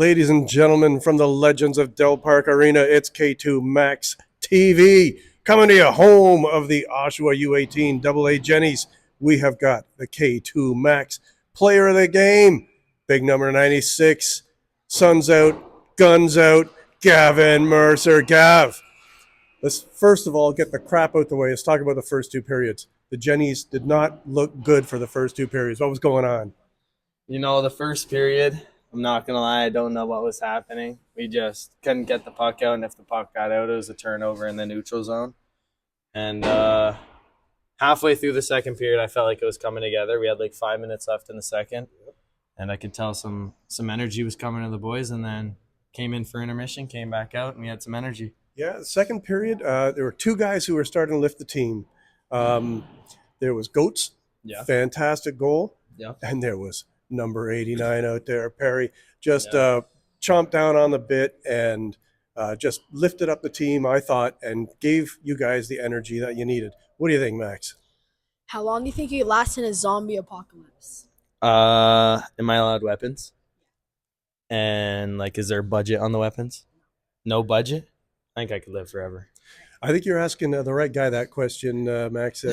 Ladies and gentlemen, from the Legends of Del Park Arena, it's K2 MAXX TV. Coming to you home of the Oshawa U18 AA Jennies. We have got the K2 MAXX player of the game. Big number 96. Sun's out, guns out, Gavin Mercer. Gav, let's first of all get the crap out the way. Let's talk about the first two periods. The Jennies did not look good for the first two periods. What was going on? You know, the first period, I'm not going to lie, I don't know what was happening. We just couldn't get the puck out, and if the puck got out, it was a turnover in the neutral zone. And halfway through the second period, I felt like it was coming together. We had like 5 minutes left in the second, and I could tell some energy was coming to the boys, and then came in for intermission, came back out, and we had some energy. Yeah, the second period, there were two guys who were starting to lift the team. There was Goats, fantastic goal, and there was number 89 out there, Perry, just chomped down on the bit and just lifted up the team, I thought, and gave you guys the energy that you needed. What do you think, Max? How long do you think you could last in a zombie apocalypse? Am I allowed weapons? And, like, is there a budget on the weapons? No budget? I think I could live forever. I think you're asking the right guy that question, Max.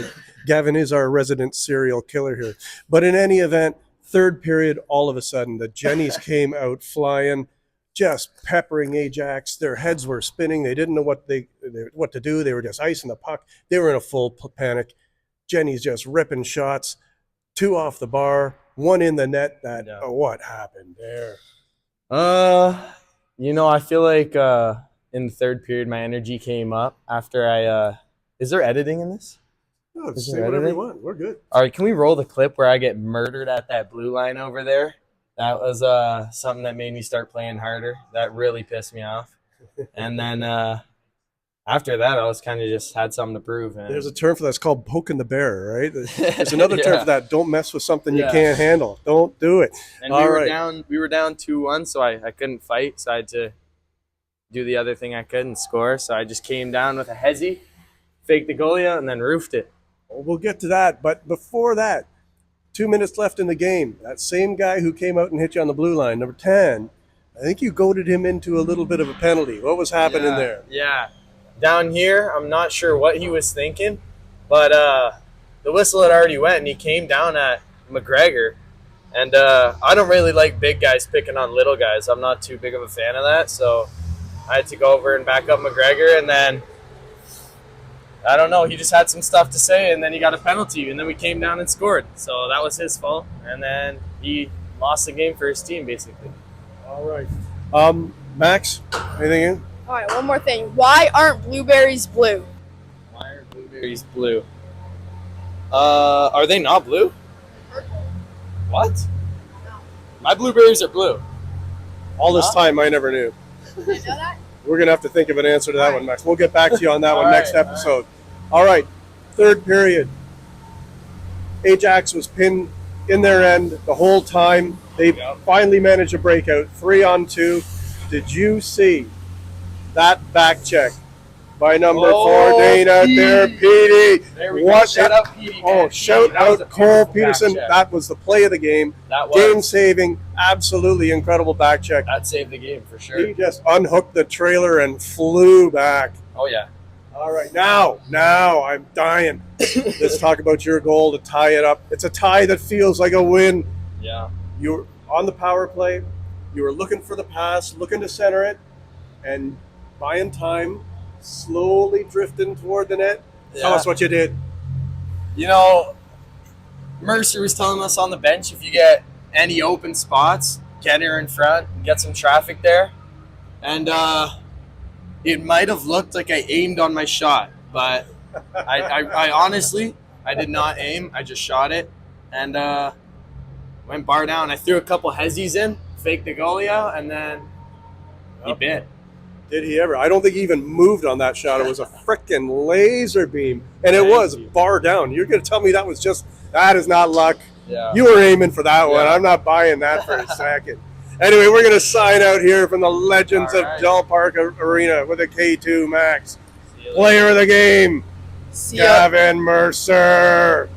Gavin is our resident serial killer here. But in any event, third period, all of a sudden, the Jennies came out flying, just peppering AJAX. Their heads were spinning. They didn't know what to do. They were just icing the puck. They were in a full panic. Jennies just ripping shots, two off the bar, one in the net. What happened there? You know, I feel like in the third period, my energy came up after I is there editing in this? No, say whatever you want. We're good. All right, can we roll the clip where I get murdered at that blue line over there? That was something that made me start playing harder. That really pissed me off. And then after that, I was kind of just had something to prove. And there's a term for that. It's called poking the bear, right? There's another term for that. Don't mess with something you can't handle. Don't do it. And we were down 2-1, so I couldn't fight. So I had to do the other thing I could and score. So I just came down with a hezzy, faked the goalie, and then roofed it. We'll get to that, but before that, 2 minutes left in the game. That same guy who came out and hit you on the blue line, number 10, I think you goaded him into a little bit of a penalty. What was happening there? Yeah. Down here, I'm not sure what he was thinking, but the whistle had already went, and he came down at McGregor. And I don't really like big guys picking on little guys. I'm not too big of a fan of that, so I had to go over and back up McGregor, and then I don't know, he just had some stuff to say, and then he got a penalty, and then we came down and scored. So that was his fault, and then he lost the game for his team, basically. All right. Max, anything in? All right, one more thing. Why aren't blueberries blue? Why are blueberries blue? Are they not blue? What? No. My blueberries are blue. All this time, I never knew. Did you know that? We're going to have to think of an answer to that one, Max. We'll get back to you on that one next episode. All right, third period. AJAX was pinned in their end the whole time. They finally managed a breakout, 3-on-2. Did you see that back check by number 4, Dana there, Petey? There we go. Shout out Petey. Shout out Cole Peterson. That was the play of the game. Game-saving, absolutely incredible back check. That saved the game for sure. He just unhooked the trailer and flew back. Oh, yeah. All right, now I'm dying. Let's talk about your goal to tie it up. It's a tie that feels like a win. Yeah. You were on the power play. You were looking for the pass, looking to center it, and buying time, slowly drifting toward the net. Tell us what you did. You know, Mercer was telling us on the bench, if you get any open spots, get her in front and get some traffic there. And it might have looked like I aimed on my shot, but I honestly, I did not aim. I just shot it and went bar down. I threw a couple hezzies in, faked the goalie out, and then he bit. Did he ever? I don't think he even moved on that shot. It was a frickin' laser beam, and it was bar down. You're going to tell me that is not luck. Yeah. You were aiming for that one. I'm not buying that for a second. Anyway, we're going to sign out here from the Legends of Del Park Arena with a K2 MAXX. Player of the game, Gavin Mercer.